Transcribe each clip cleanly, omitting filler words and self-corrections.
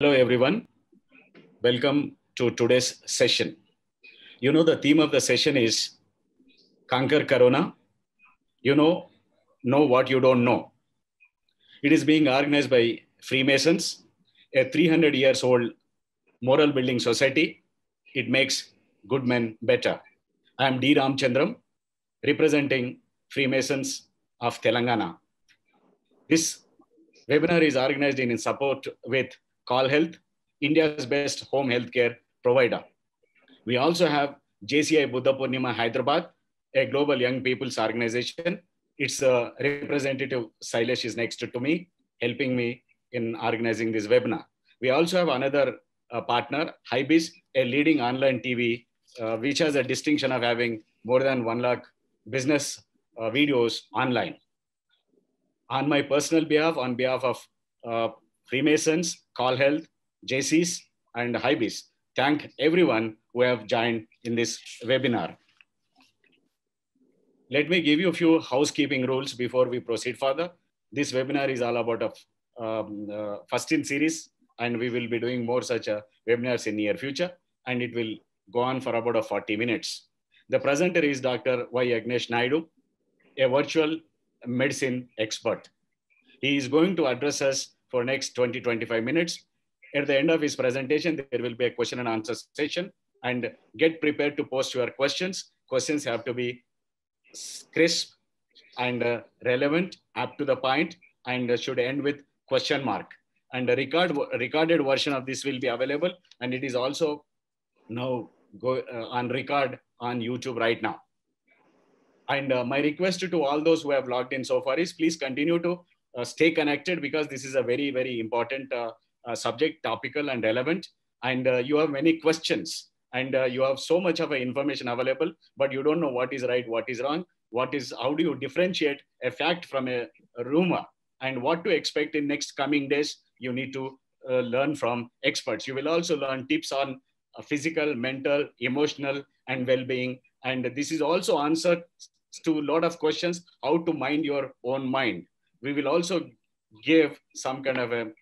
Hello, everyone. Welcome to today's session. The theme of the session is Conquer Corona. Know what you don't know. It is being organized by Freemasons, a 300 years old moral building society. It makes good men better. I am D. Ramchandram, representing Freemasons of Telangana. This webinar is organized in support with Call Health, India's best home healthcare provider. We also have JCI Buddha Purnima Hyderabad, a global young people's organization. Its representative Sailesh is next to me, helping me in organizing this webinar. We also have another partner, Hybis, a leading online TV, which has a distinction of having more than 1 lakh business videos online. On my personal behalf, on behalf of Freemasons, Call Health, JCs, and Hybis, thank everyone who have joined in this webinar. Let me give you a few housekeeping rules before we proceed further. This webinar is all about a first in series, and we will be doing more such webinars in near future, and it will go on for about 40 minutes. The presenter is Dr. Y. Agnesh Naidu, a virtual medicine expert. He is going to address us for next 20-25 minutes. At the end of his presentation, there will be a question and answer session, and get prepared to post your questions. Questions have to be crisp and relevant, up to the point, and should end with question mark. And a recorded version of this will be available, and it is also now on record on YouTube right now. And my request to all those who have logged in so far is please continue to stay connected, because this is a very, very important subject, topical and relevant. And you have many questions, and you have so much of information available, but you don't know what is right, what is wrong, how do you differentiate a fact from a rumor, and what to expect in next coming days. You need to learn from experts. You will also learn tips on physical, mental, emotional, and well-being. And this is also answered to a lot of questions, how to mind your own mind. We will also give some kind of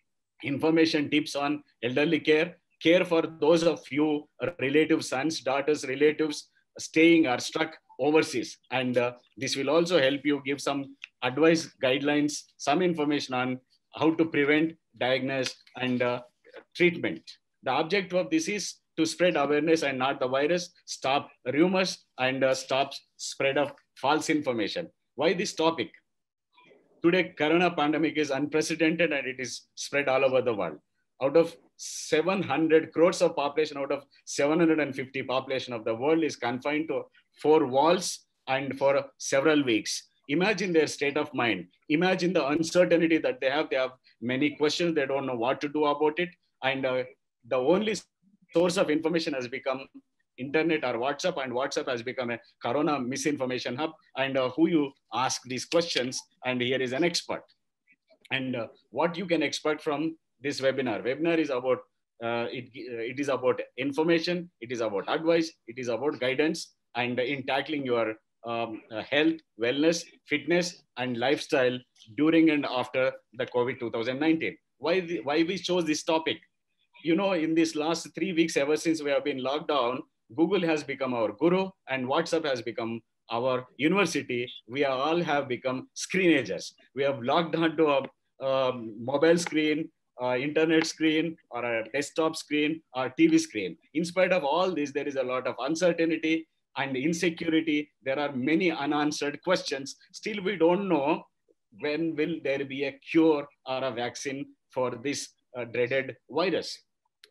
information tips on elderly care for those of you relatives, sons, daughters, relatives staying or stuck overseas. And this will also help you give some advice, guidelines, some information on how to prevent, diagnose, and treatment. The objective of this is to spread awareness and not the virus, stop rumors, and stop spread of false information. Why this topic? Today, corona pandemic is unprecedented, and it is spread all over the world. Out of 700 crores of population, out of 750 population of the world is confined to 4 walls and for several weeks. Imagine their state of mind. Imagine the uncertainty that they have. They have many questions. They don't know what to do about it. And the only source of information has become internet or WhatsApp, and WhatsApp has become a corona misinformation hub. And who you ask these questions, and here is an expert. And what you can expect from this webinar. Webinar is about, it is about information, it is about advice, it is about guidance, and in tackling your health, wellness, fitness, and lifestyle during and after the COVID 2019. Why we chose this topic? In these last 3 weeks, ever since we have been locked down, Google has become our guru, and WhatsApp has become our university. We all have become screenagers. We have logged onto a mobile screen, internet screen, or a desktop screen, or TV screen. In spite of all this, there is a lot of uncertainty and insecurity. There are many unanswered questions. Still, we don't know when will there be a cure or a vaccine for this dreaded virus,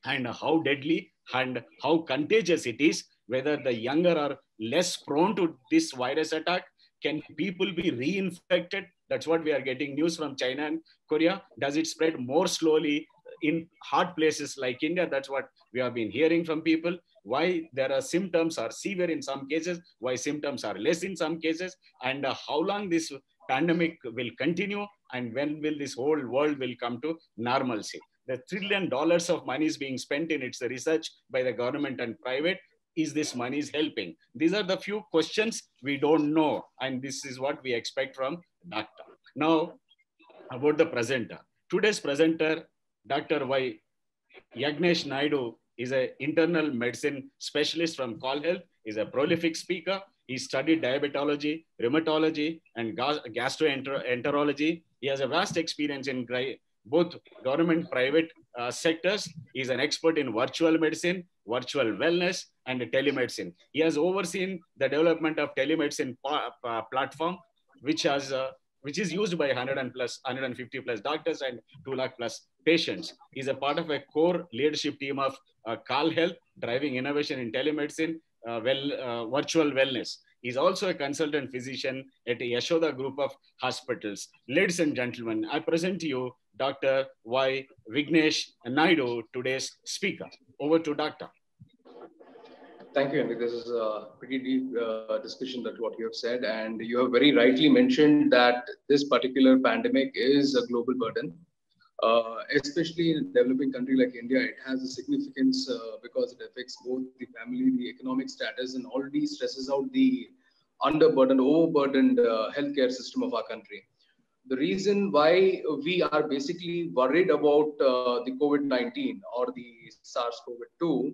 and how deadly and how contagious it is, whether the younger are less prone to this virus attack. Can people be reinfected? That's what we are getting news from China and Korea. Does it spread more slowly in hot places like India? That's what we have been hearing from people. Why there are symptoms are severe in some cases, why symptoms are less in some cases, and how long this pandemic will continue, and when will this whole world will come to normalcy. The $1 trillion of money is being spent in its research by the government and private. Is this money is helping? These are the few questions we don't know, and this is what we expect from doctor. Now, about the presenter. Today's presenter, Dr. Y. Yagnesh Naidu is an internal medicine specialist from Call Health. He's a prolific speaker. He studied diabetology, rheumatology, and gastroenterology. He has a vast experience in both government, private sectors. He's an expert in virtual medicine, virtual wellness, and telemedicine. He has overseen the development of telemedicine platform, which has which is used by 150 plus doctors and 2 lakh plus patients. He's a part of a core leadership team of Call Health, driving innovation in telemedicine, virtual wellness. He's also a consultant physician at a Yashoda group of hospitals. Ladies and gentlemen, I present to you Dr. Y. Vignesh Naidu, today's speaker. Over to Doctor. Thank you, Henry. This is a pretty deep discussion that what you have said, and you have very rightly mentioned that this particular pandemic is a global burden. Especially in a developing country like India, it has a significance because it affects both the family, the economic status, and already stresses out the underburdened, overburdened healthcare system of our country. The reason why we are basically worried about the COVID-19 or the SARS-CoV-2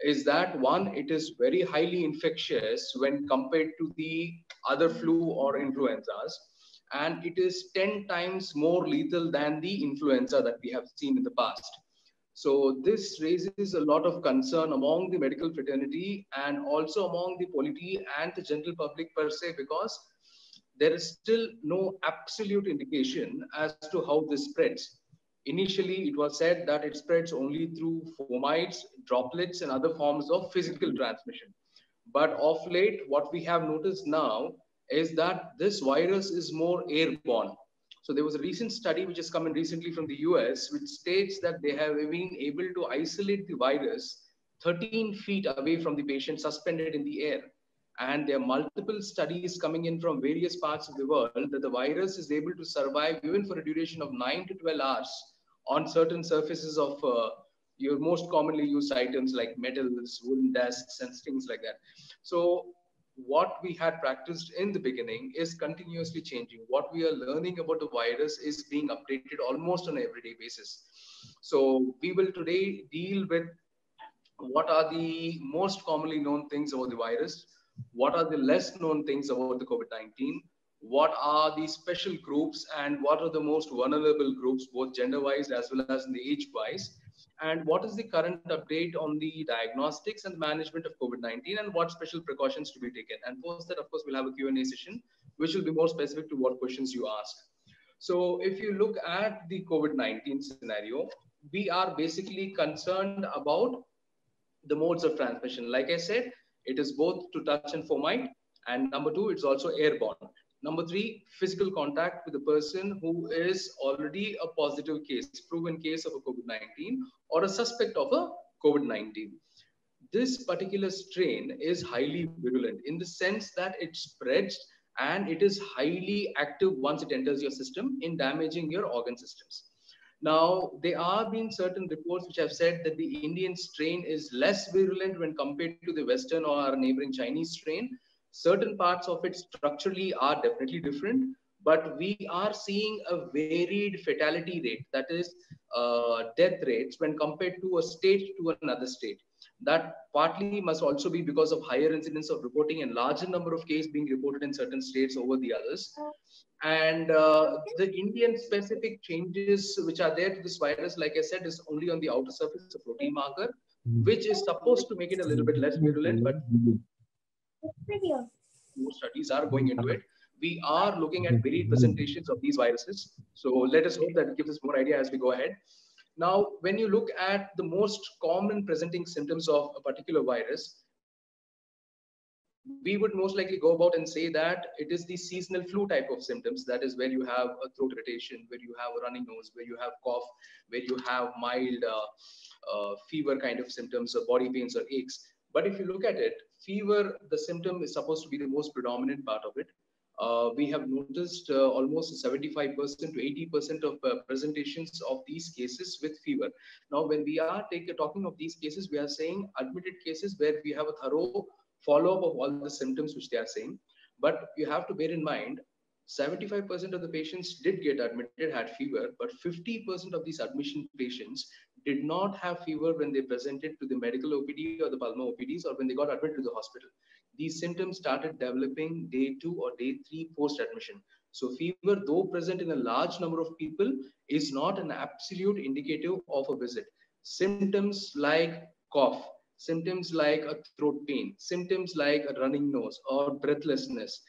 is that one, it is very highly infectious when compared to the other flu or influenzas, and it is 10 times more lethal than the influenza that we have seen in the past. So this raises a lot of concern among the medical fraternity and also among the polity and the general public per se, because there is still no absolute indication as to how this spreads. Initially, it was said that it spreads only through fomites, droplets, and other forms of physical transmission. But of late, what we have noticed now is that this virus is more airborne. So there was a recent study which has come in recently from the US, which states that they have been able to isolate the virus 13 feet away from the patient, suspended in the air. And there are multiple studies coming in from various parts of the world that the virus is able to survive even for a duration of 9 to 12 hours on certain surfaces of your most commonly used items like metals, wooden desks, and things like that. So what we had practiced in the beginning is continuously changing. What we are learning about the virus is being updated almost on an everyday basis. So we will today deal with what are the most commonly known things about the virus, what are the less known things about the COVID-19, what are the special groups, and what are the most vulnerable groups, both gender-wise as well as in the age-wise, and what is the current update on the diagnostics and management of COVID-19, and what special precautions to be taken. And post that, of course, we'll have a Q&A session, which will be more specific to what questions you ask. So if you look at the COVID-19 scenario, we are basically concerned about the modes of transmission. Like I said, it is both to touch and fomite. And number two, it's also airborne. Number three, physical contact with a person who is already a positive case, proven case of a COVID-19 or a suspect of a COVID-19. This particular strain is highly virulent in the sense that it spreads and it is highly active once it enters your system in damaging your organ systems. Now, there are been certain reports which have said that the Indian strain is less virulent when compared to the Western or our neighboring Chinese strain. Certain parts of it structurally are definitely different, but we are seeing a varied fatality rate, that is death rates when compared to a state to another state. That partly must also be because of higher incidence of reporting and larger number of cases being reported in certain states over the others. And the Indian specific changes which are there to this virus, like I said, is only on the outer surface, a protein marker, which is supposed to make it a little bit less virulent, but more studies are going into it. We are looking at varied presentations of these viruses. So let us hope that it gives us more idea as we go ahead. Now, when you look at the most common presenting symptoms of a particular virus, we would most likely go about and say that it is the seasonal flu type of symptoms. That is where you have a throat irritation, where you have a runny nose, where you have cough, where you have mild fever kind of symptoms or body pains or aches. But if you look at it, fever, the symptom is supposed to be the most predominant part of it. We have noticed almost 75% to 80% of presentations of these cases with fever. Now, when we are talking of these cases, we are saying admitted cases where we have a thorough follow-up of all the symptoms which they are saying. But you have to bear in mind, 75% of the patients did get admitted, had fever, but 50% of these admission patients did not have fever when they presented to the medical OPD or the pulmo OPDs or when they got admitted to the hospital. These symptoms started developing day 2 or day 3 post admission. So fever, though present in a large number of people, is not an absolute indicative of a visit. Symptoms like cough, symptoms like a throat pain, symptoms like a running nose or breathlessness,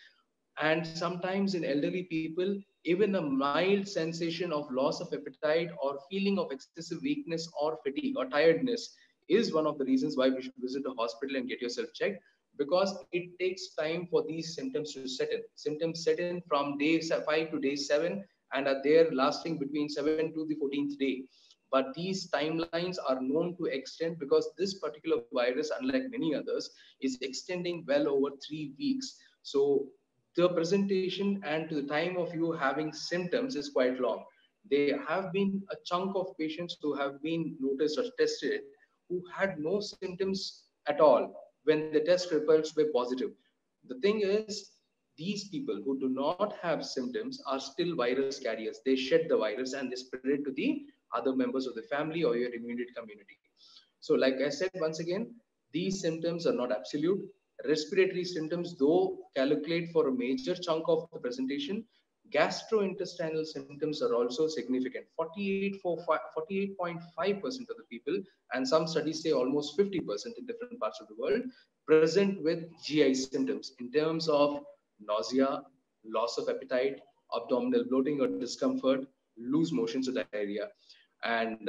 and sometimes in elderly people, even a mild sensation of loss of appetite or feeling of excessive weakness or fatigue or tiredness is one of the reasons why we should visit the hospital and get yourself checked, because it takes time for these symptoms to set in. Symptoms set in from day 5 to day 7 and are there lasting between 7 to the 14th day. But these timelines are known to extend because this particular virus, unlike many others, is extending well over 3 weeks. So the presentation and to the time of you having symptoms is quite long. There have been a chunk of patients who have been noticed or tested who had no symptoms at all when the test results were positive. The thing is, these people who do not have symptoms are still virus carriers. They shed the virus and they spread it to the other members of the family or your immediate community. So, like I said, once again, these symptoms are not absolute. Respiratory symptoms, though, calculate for a major chunk of the presentation. Gastrointestinal symptoms are also significant. 48.5% of the people, and some studies say almost 50% in different parts of the world, present with GI symptoms in terms of nausea, loss of appetite, abdominal bloating or discomfort, loose motions or diarrhea. And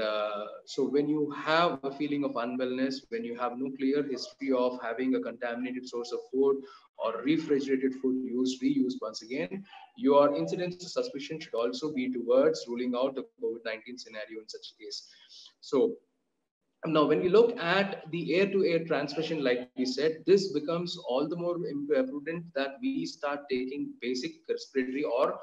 so when you have a feeling of unwellness, when you have no clear history of having a contaminated source of food or refrigerated food used, reused once again, your incidence of suspicion should also be towards ruling out the COVID-19 scenario in such a case. So now, when we look at the air-to-air transmission, like we said, this becomes all the more prudent that we start taking basic respiratory or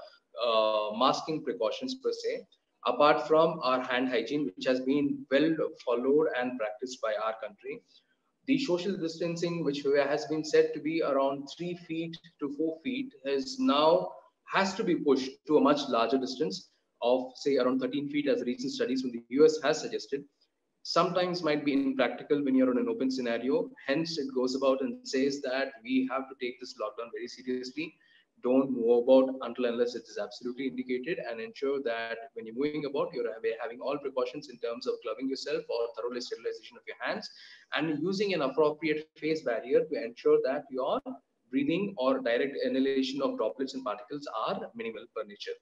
masking precautions per se, apart from our hand hygiene, which has been well followed and practiced by our country. The social distancing, which has been said to be around 3 feet to 4 feet, has to be pushed to a much larger distance of, say, around 13 feet, as recent studies from the US has suggested. Sometimes might be impractical when you're in an open scenario. Hence, it goes about and says that we have to take this lockdown very seriously. Don't move about until unless it is absolutely indicated, and ensure that when you're moving about, you're having all precautions in terms of gloving yourself or thorough sterilization of your hands, and using an appropriate face barrier to ensure that your breathing or direct inhalation of droplets and particles are minimal per nature.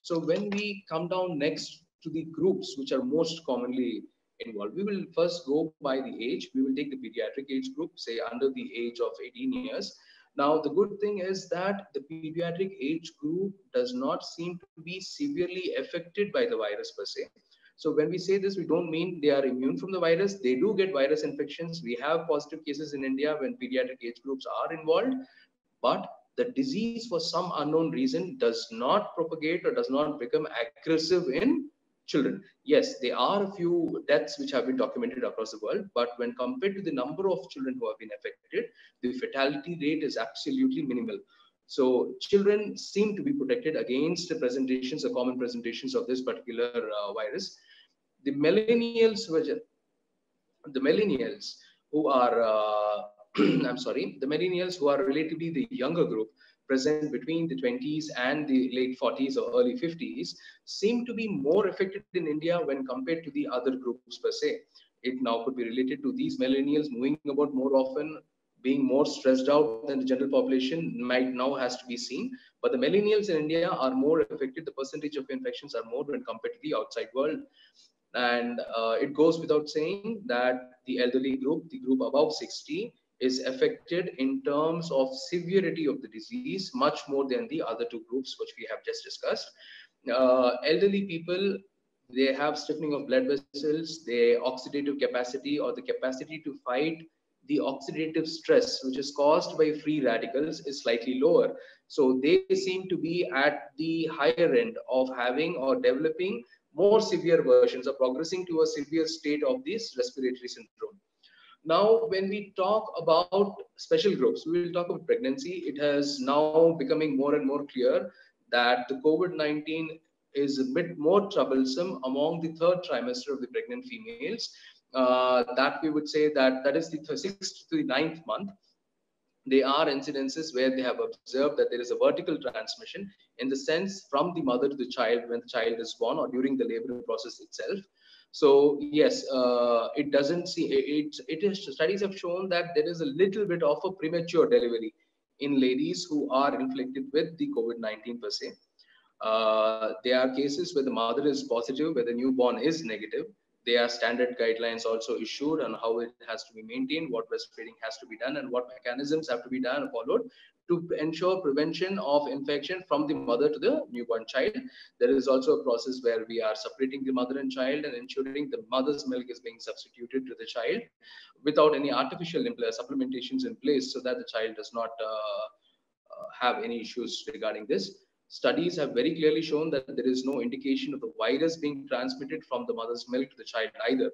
So when we come down next to the groups which are most commonly involved, we will first go by the age. We will take the pediatric age group, say under the age of 18 years. Now, the good thing is that the pediatric age group does not seem to be severely affected by the virus per se. So when we say this, we don't mean they are immune from the virus. They do get virus infections. We have positive cases in India when pediatric age groups are involved, but the disease for some unknown reason does not propagate or does not become aggressive in children. Yes, there are a few deaths which have been documented across the world, but when compared to the number of children who have been affected, the fatality rate is absolutely minimal. So children seem to be protected against the presentations, the common presentations of this particular virus. The millennials who are, I'm sorry, the millennials who are relatively the younger group, present between the 20s and the late 40s or early 50s, seem to be more affected in India when compared to the other groups per se. It now could be related to these millennials moving about more often, being more stressed out than the general population might now has to be seen. But the millennials in India are more affected. The percentage of infections are more when compared to the outside world. And it goes without saying that the elderly group, the group above 60, is affected in terms of severity of the disease much more than the other two groups which we have just discussed. Elderly people, they have stiffening of blood vessels, their oxidative capacity or the capacity to fight the oxidative stress which is caused by free radicals is slightly lower. So they seem to be at the higher end of having or developing more severe versions or progressing to a severe state of this respiratory syndrome. Now, when we talk about special groups, we will talk about pregnancy. It has now becoming more and more clear that the COVID-19 is a bit more troublesome among the third trimester of the pregnant females. That we would say that is the 6th to the 9th month. There are incidences where they have observed that there is a vertical transmission, in the sense from the mother to the child when the child is born or during the labor process itself. So yes, it doesn't see it is studies have shown that there is a little bit of a premature delivery in ladies who are inflicted with the COVID-19 per se. There are cases where the mother is positive, where the newborn is negative. There are standard guidelines also issued on how it has to be maintained, what breastfeeding has to be done, and what mechanisms have to be done and followed to ensure prevention of infection from the mother to the newborn child. There is also a process where we are separating the mother and child and ensuring the mother's milk is being substituted to the child without any artificial supplementations in place, so that the child does not have any issues regarding this. Studies have very clearly shown that there is no indication of the virus being transmitted from the mother's milk to the child either.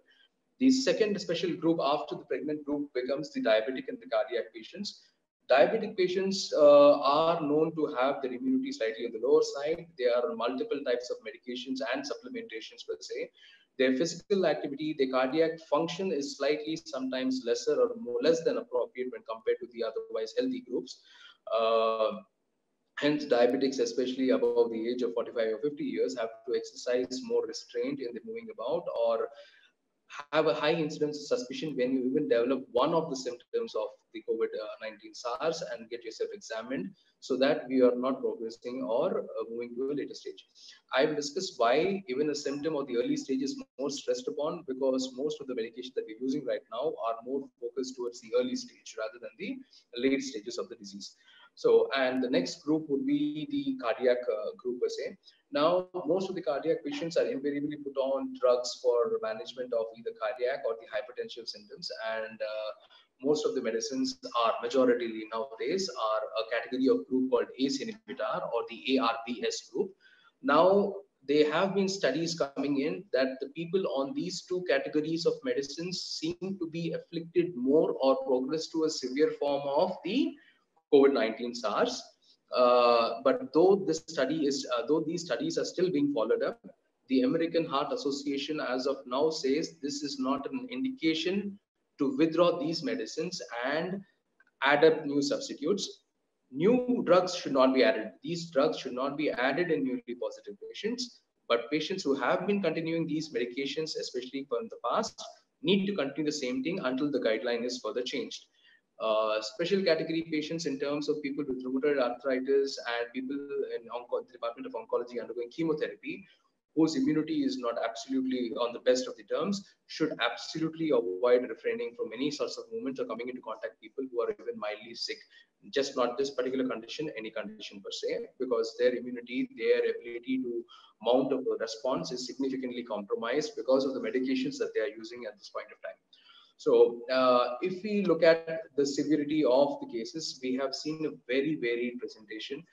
The second special group after the pregnant group becomes the diabetic and the cardiac patients. Diabetic patients are known to have their immunity slightly on the lower side. There are multiple types of medications and supplementations per se. Their physical activity, their cardiac function is slightly sometimes lesser or less than appropriate when compared to the otherwise healthy groups. Hence, diabetics, especially above the age of 45 or 50 years, have to exercise more restraint in the moving about, or have a high incidence of suspicion when you even develop one of the symptoms of the COVID-19 SARS and get yourself examined, so that we are not progressing or moving to a later stage. I will discuss why even a symptom of the early stage is more stressed upon, because most of the medication that we're using right now are more focused towards the early stage rather than the late stages of the disease. So, and the next group would be the cardiac group per se. Now, most of the cardiac patients are invariably put on drugs for management of either cardiac or the hypertensive symptoms, and most of the medicines are majoritarily nowadays are a category of group called ACE inhibitor or the ARBS group. Now, there have been studies coming in that the people on these two categories of medicines seem to be afflicted more or progress to a severe form of the COVID-19 SARS. But though these studies are still being followed up, the American Heart Association as of now says this is not an indication to withdraw these medicines and add up new substitutes. New drugs should not be added. These drugs should not be added in newly positive patients, but patients who have been continuing these medications, especially from the past, need to continue the same thing until the guideline is further changed. Special category patients in terms of people with rheumatoid arthritis and people in the Department of Oncology undergoing chemotherapy, whose immunity is not absolutely on the best of the terms, should absolutely avoid refraining from any sorts of movements or coming into contact people who are even mildly sick. Just not this particular condition, any condition per se, because their immunity, their ability to mount a response is significantly compromised because of the medications that they are using at this point of time. So if we look at the severity of the cases, we have seen a very varied presentation.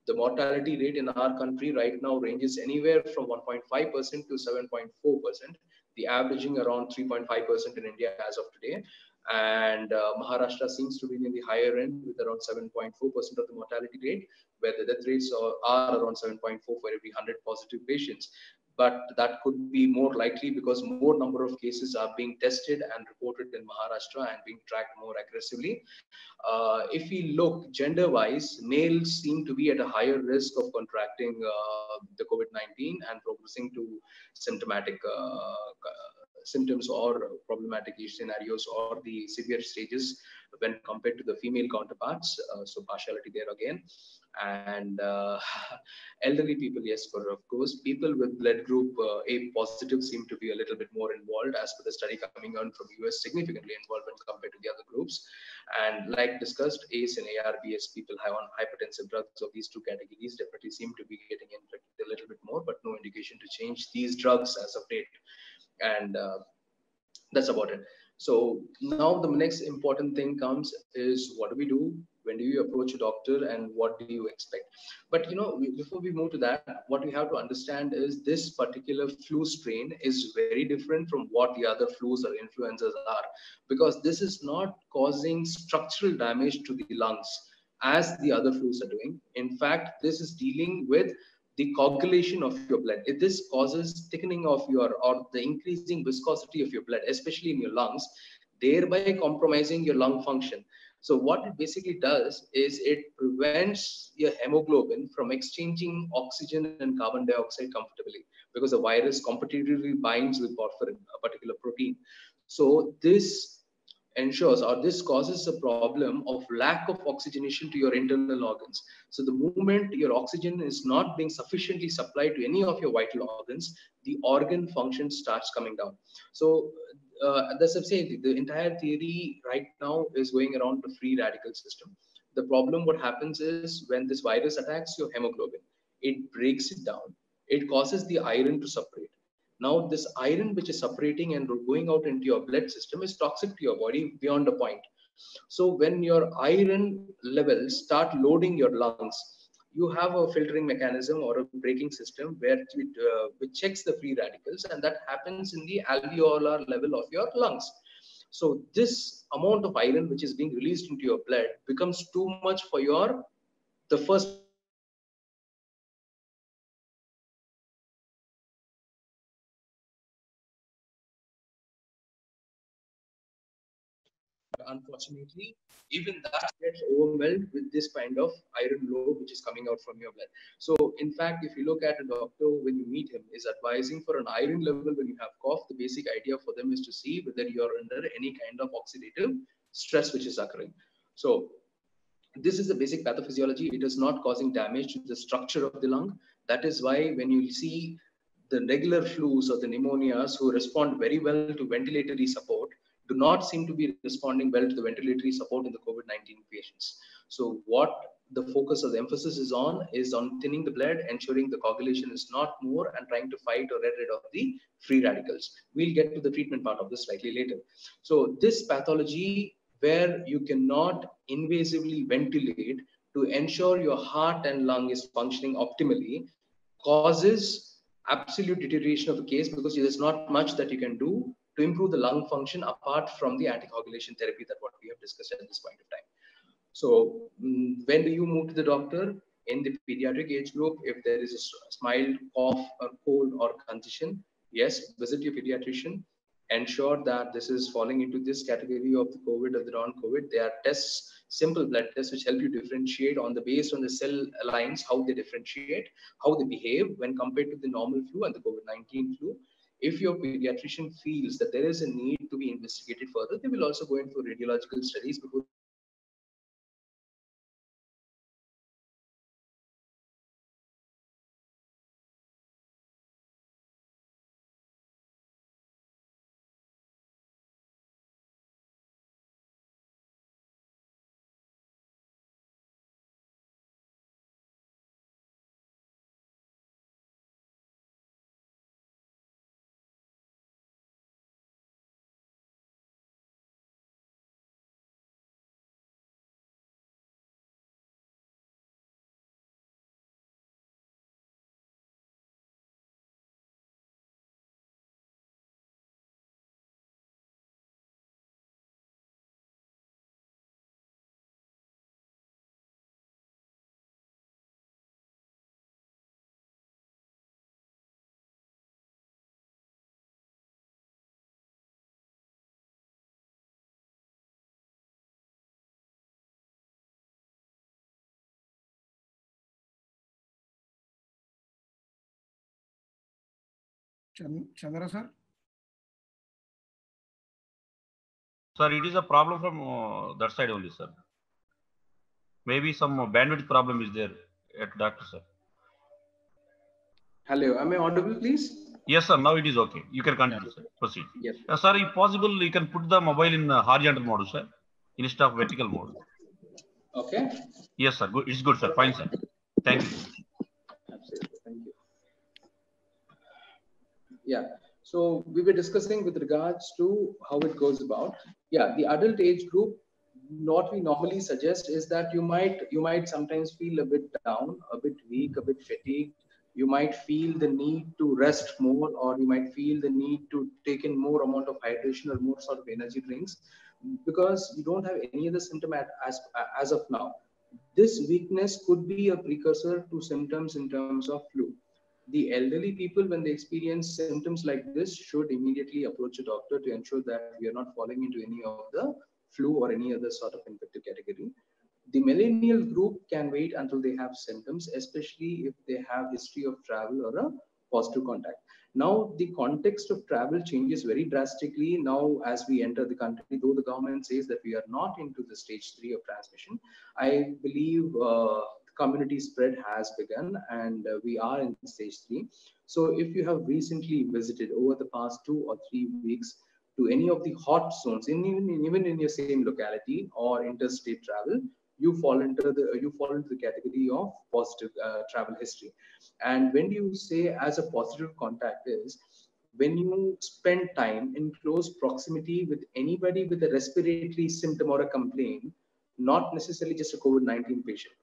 The mortality rate in our country right now ranges anywhere from 1.5% to 7.4%, the averaging around 3.5% in India as of today. And Maharashtra seems to be in the higher end with around 7.4% of the mortality rate, where the death rates are around 7.4 for every 100 positive patients. But that could be more likely because more number of cases are being tested and reported in Maharashtra and being tracked more aggressively. If we look gender-wise, males seem to be at a higher risk of contracting the COVID-19 and progressing to symptomatic symptoms or problematic scenarios or the severe stages when compared to the female counterparts. So partiality there again. And elderly people, yes, of course. People with blood group A positive seem to be a little bit more involved, as per the study coming on from US, significantly involved when compared to the other groups. And like discussed, ACE and ARBS people have on hypertensive drugs of these two categories definitely seem to be getting infected a little bit more, but no indication to change these drugs as of date. And that's about it. So now the next important thing comes is, what do we do? When do you approach a doctor and what do you expect? But before we move to that, what we have to understand is this particular flu strain is very different from what the other flus or influenzas are, because this is not causing structural damage to the lungs as the other flus are doing. In fact, this is dealing with the coagulation of your blood. If this causes thickening of your, or the increasing viscosity of your blood, especially in your lungs, thereby compromising your lung function. So what it basically does is it prevents your hemoglobin from exchanging oxygen and carbon dioxide comfortably, because the virus competitively binds with porphyrin, a particular protein. So this ensures, or this causes a problem of lack of oxygenation to your internal organs. So the moment your oxygen is not being sufficiently supplied to any of your vital organs, the organ function starts coming down. So that's I'm saying, the entire theory right now is going around the free radical system. The problem, what happens is, when this virus attacks your hemoglobin, it breaks it down. It causes the iron to separate. Now, this iron which is separating and going out into your blood system is toxic to your body beyond a point. So when your iron levels start loading your lungs, you have a filtering mechanism or a braking system where which checks the free radicals, and that happens in the alveolar level of your lungs. So this amount of iron which is being released into your blood becomes too much for your, the first unfortunately, even that gets overwhelmed with this kind of iron load which is coming out from your blood. So, in fact, if you look at a doctor when you meet him, is advising for an iron level when you have cough. The basic idea for them is to see whether you're under any kind of oxidative stress which is occurring. So, this is the basic pathophysiology. It is not causing damage to the structure of the lung. That is why when you see the regular flus or the pneumonias who respond very well to ventilatory support do not seem to be responding well to the ventilatory support in the COVID-19 patients. So what the focus or the emphasis is on thinning the blood, ensuring the coagulation is not more, and trying to fight or get rid of the free radicals. We'll get to the treatment part of this slightly later. So this pathology where you cannot invasively ventilate to ensure your heart and lung is functioning optimally causes absolute deterioration of the case, because there's not much that you can do to improve the lung function apart from the anticoagulation therapy that what we have discussed at this point of time. So when do you move to the doctor? In the pediatric age group, if there is a mild cough or cold or congestion, yes, visit your pediatrician. Ensure that this is falling into this category of the COVID or the non-COVID. There are tests, simple blood tests, which help you differentiate on the based on the cell lines, how they differentiate, how they behave when compared to the normal flu and the COVID-19 flu. If your pediatrician feels that there is a need to be investigated further, they will also go in for radiological studies before Chandra sir? Sir, it is a problem from that side only, sir. Maybe some bandwidth problem is there at doctor, sir. Hello, am I audible, please? Yes, sir. Now it is okay. You can continue, sir. Proceed. Yes. Sir, if possible, you can put the mobile in horizontal mode, sir, instead of vertical mode. Okay. Yes, sir. Good. It's good, sir. Fine, sir. Thank you. Absolutely. Thank you. Yeah. So we were discussing with regards to how it goes about. Yeah, the adult age group, what we normally suggest is that you might sometimes feel a bit down, a bit weak, a bit fatigued. You might feel the need to rest more, or you might feel the need to take in more amount of hydration or more sort of energy drinks, because you don't have any other symptom as of now. This weakness could be a precursor to symptoms in terms of flu. The elderly people, when they experience symptoms like this, should immediately approach a doctor to ensure that we are not falling into any of the flu or any other sort of infective category. The millennial group can wait until they have symptoms, especially if they have history of travel or a positive contact. Now, the context of travel changes very drastically now as we enter the country, though the government says that we are not into the stage 3 of transmission. I believe community spread has begun and we are in stage 3. So if you have recently visited over the past 2 or 3 weeks to any of the hot zones, even in your same locality or interstate travel, you fall into the category of positive travel history. And when you say as a positive contact is when you spend time in close proximity with anybody with a respiratory symptom or a complaint, not necessarily just a COVID-19 patient.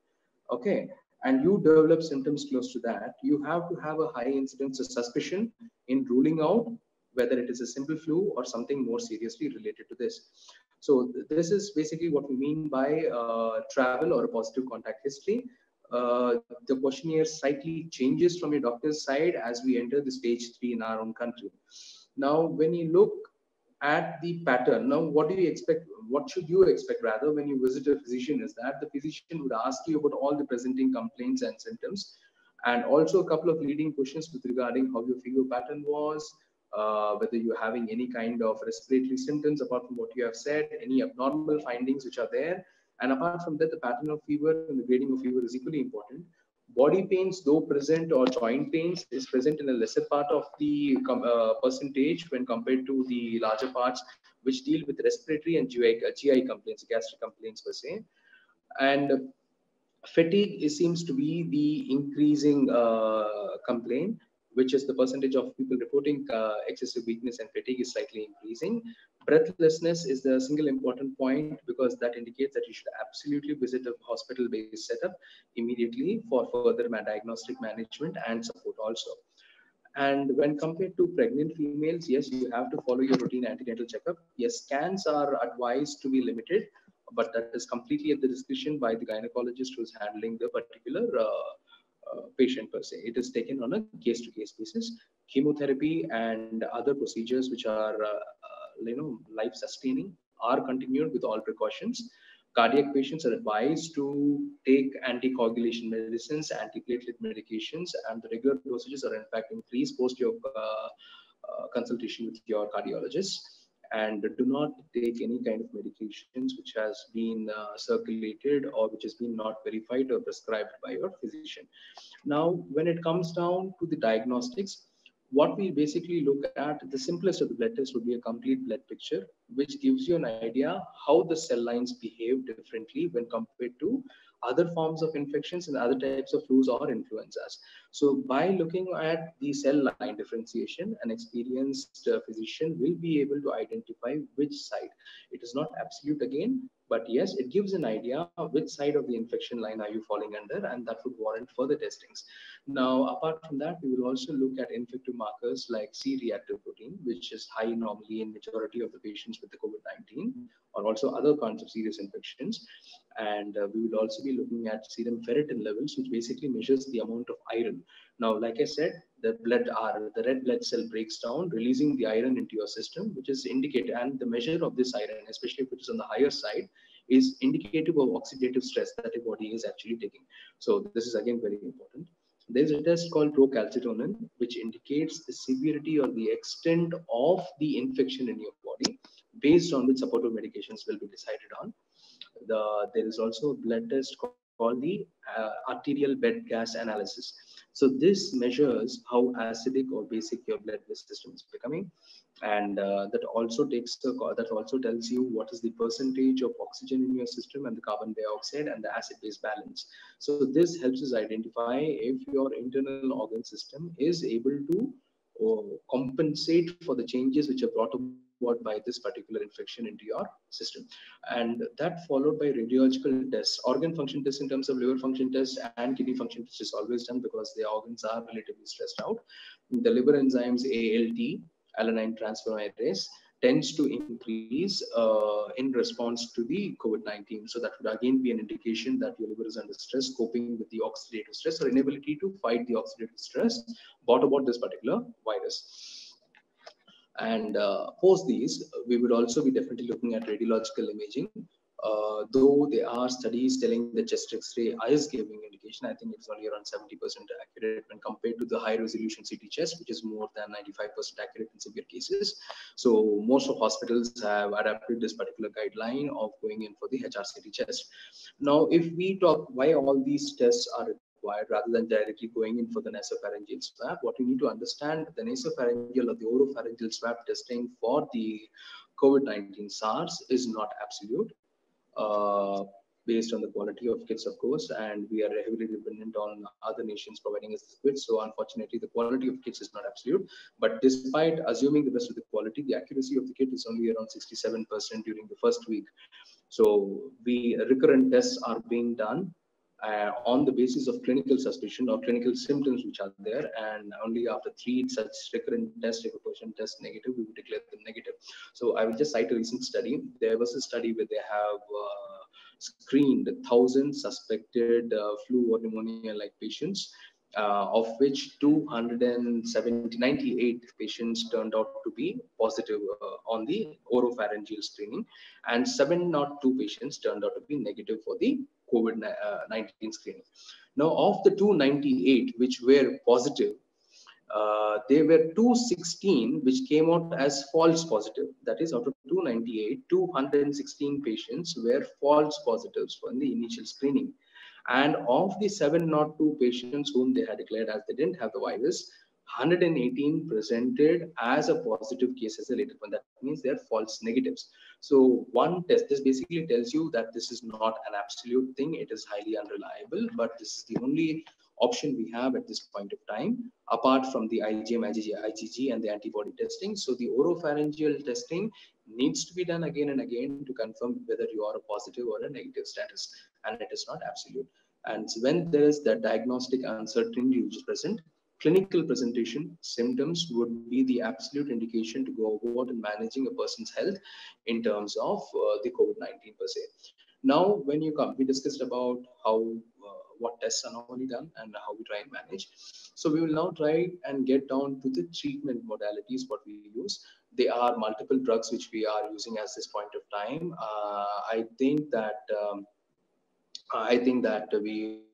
Okay. And you develop symptoms close to that, you have to have a high incidence of suspicion in ruling out whether it is a simple flu or something more seriously related to this. So this is basically what we mean by travel or a positive contact history. The questionnaire slightly changes from your doctor's side as we enter the stage 3 in our own country. Now, when you look at the pattern, now what do you expect? What should you expect rather when you visit a physician is that the physician would ask you about all the presenting complaints and symptoms, and also a couple of leading questions with regarding how your fever pattern was, whether you're having any kind of respiratory symptoms apart from what you have said, any abnormal findings which are there. And apart from that, the pattern of fever and the grading of fever is equally important. Body pains, though present, or joint pains, is present in a lesser part of the percentage when compared to the larger parts, which deal with respiratory and GI complaints, gastric complaints per se. And fatigue seems to be the increasing complaint, which is the percentage of people reporting excessive weakness and fatigue is slightly increasing. Breathlessness is the single important point because that indicates that you should absolutely visit a hospital-based setup immediately for further diagnostic management and support also. And when compared to pregnant females, yes, you have to follow your routine antenatal checkup. Yes, scans are advised to be limited, but that is completely at the discretion by the gynecologist who is handling the particular patient per se. It is taken on a case-to-case basis. Chemotherapy and other procedures which are life-sustaining are continued with all precautions. Cardiac patients are advised to take anticoagulation medicines, antiplatelet medications, and the regular dosages are in fact increased post your consultation with your cardiologist. And do not take any kind of medications which has been circulated or which has been not verified or prescribed by your physician. Now, when it comes down to the diagnostics, what we basically look at, the simplest of the blood tests would be a complete blood picture, which gives you an idea how the cell lines behave differently when compared to other forms of infections and other types of flus or influenzas. So by looking at the cell line differentiation, an experienced physician will be able to identify which side. It is not absolute again, but yes, it gives an idea of which side of the infection line are you falling under, and that would warrant further testings. Now, apart from that, we will also look at infective markers like C-reactive protein, which is high normally in majority of the patients with the COVID-19, or also other kinds of serious infections. And we will also be looking at serum ferritin levels, which basically measures the amount of iron. Now, like I said, the red blood cell breaks down, releasing the iron into your system, which is indicated, and the measure of this iron, especially if it is on the higher side, is indicative of oxidative stress that your body is actually taking. So this is again very important. There's a test called procalcitonin, which indicates the severity or the extent of the infection in your body, based on which supportive medications will be decided on. There is also a blood test called the arterial bed gas analysis. So this measures how acidic or basic your blood system is becoming, and that also tells you what is the percentage of oxygen in your system and the carbon dioxide and the acid-base balance. So this helps us identify if your internal organ system is able to compensate for the changes which are brought about by this particular infection into your system. And that followed by radiological tests, organ function tests in terms of liver function tests and kidney function tests is always done because the organs are relatively stressed out. The liver enzymes ALT, alanine transferase, tends to increase in response to the COVID-19. So that would again be an indication that your liver is under stress, coping with the oxidative stress or inability to fight the oxidative stress brought about this particular virus. And post these, we would also be definitely looking at radiological imaging. Though there are studies telling the chest X-ray is giving indication, I think it's only around 70% accurate when compared to the high resolution CT chest, which is more than 95% accurate in severe cases. So most of hospitals have adapted this particular guideline of going in for the HRCT chest. Now, if we talk why all these tests are required rather than directly going in for the nasopharyngeal swab, what we need to understand, the nasopharyngeal or the oropharyngeal swab testing for the COVID-19 SARS is not absolute. Based on the quality of kits, of course, and we are heavily dependent on other nations providing us this kit. So unfortunately, the quality of kits is not absolute. But despite assuming the best of the quality, the accuracy of the kit is only around 67% during the first week. So recurrent tests are being done on the basis of clinical suspicion or clinical symptoms which are there, and only after 3 such recurrent tests, if a person tests negative, we would declare them negative. So I will just cite a recent study. There was a study where they have screened 1,000 suspected flu or pneumonia-like patients, of which 98 patients turned out to be positive on the oropharyngeal screening, and 702 patients turned out to be negative for the COVID-19 screening. Now, of the 298 which were positive, there were 216 which came out as false positive. That is, out of 298, 216 patients were false positives from the initial screening. And of the 702 patients whom they had declared as they didn't have the virus, 118 presented as a positive case as a later one. That means they're false negatives. So one test, this basically tells you that this is not an absolute thing. It is highly unreliable, but this is the only option we have at this point of time, apart from the IgM, IgG, and the antibody testing. So the oropharyngeal testing needs to be done again and again to confirm whether you are a positive or a negative status, and it is not absolute. And when there is that diagnostic uncertainty which is present, clinical presentation symptoms would be the absolute indication to go about in managing a person's health in terms of the COVID-19 per se. Now, when you come, we discussed about how what tests are normally done and how we try and manage. So we will now try and get down to the treatment modalities, what we use. There are multiple drugs which we are using at this point of time. I think that we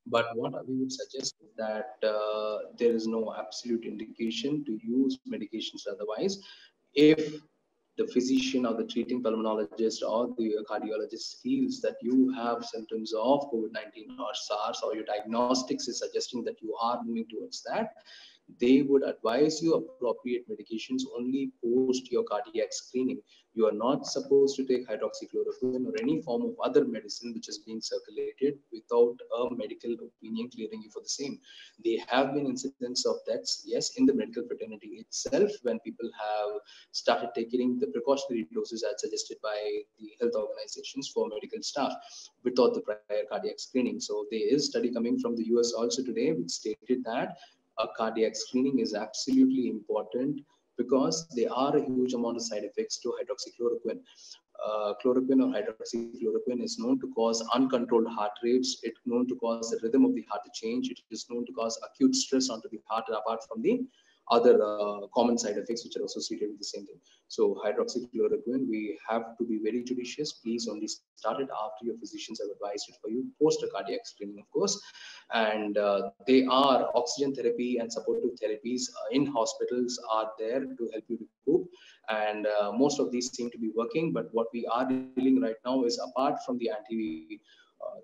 but what we would suggest is that there is no absolute indication to use medications otherwise. If the physician or the treating pulmonologist or the cardiologist feels that you have symptoms of COVID-19 or SARS, or your diagnostics is suggesting that you are moving towards that, they would advise you appropriate medications only post your cardiac screening. You are not supposed to take hydroxychloroquine or any form of other medicine which is being circulated without a medical opinion clearing you for the same. There have been incidents of deaths, yes, in the medical fraternity itself, when people have started taking the precautionary doses as suggested by the health organizations for medical staff without the prior cardiac screening. So there is a study coming from the US also today which stated that a cardiac screening is absolutely important because there are a huge amount of side effects to hydroxychloroquine. Chloroquine or hydroxychloroquine is known to cause uncontrolled heart rates. It's known to cause the rhythm of the heart to change. It is known to cause acute stress onto the heart, apart from the other common side effects which are associated with the same thing. So hydroxychloroquine, we have to be very judicious. Please only start it after your physicians have advised it for you, post a cardiac screening, of course. And they are oxygen therapy and supportive therapies in hospitals are there to help you recoup. And most of these seem to be working. But what we are dealing right now is, apart from the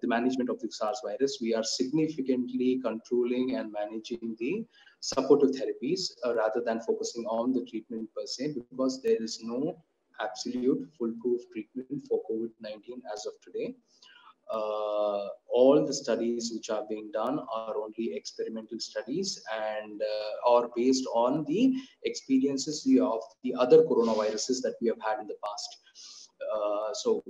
the management of the SARS virus, we are significantly controlling and managing the supportive therapies rather than focusing on the treatment per se, because there is no absolute foolproof treatment for COVID-19 as of today. All the studies which are being done are only experimental studies and are based on the experiences of the other coronaviruses that we have had in the past. So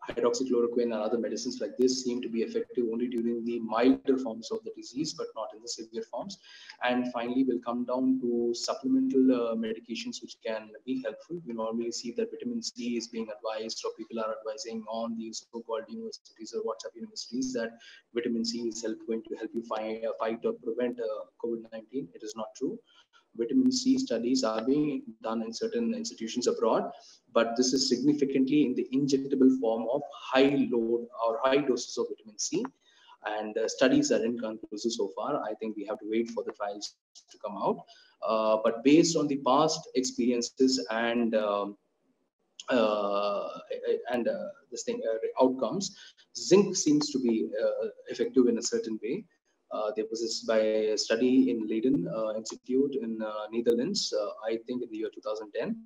hydroxychloroquine and other medicines like this seem to be effective only during the milder forms of the disease, but not in the severe forms. And finally, we'll come down to supplemental medications which can be helpful. We normally see that vitamin C is being advised, or people are advising on these so-called universities or WhatsApp universities that vitamin C is going to help you fight or prevent COVID-19. It is not true. Vitamin C studies are being done in certain institutions abroad, but this is significantly in the injectable form of high load or high doses of vitamin C. And studies are inconclusive so far. I think we have to wait for the trials to come out. But based on the past experiences and outcomes, zinc seems to be effective in a certain way. There was this by a study in Leiden Institute in Netherlands, I think in the year 2010,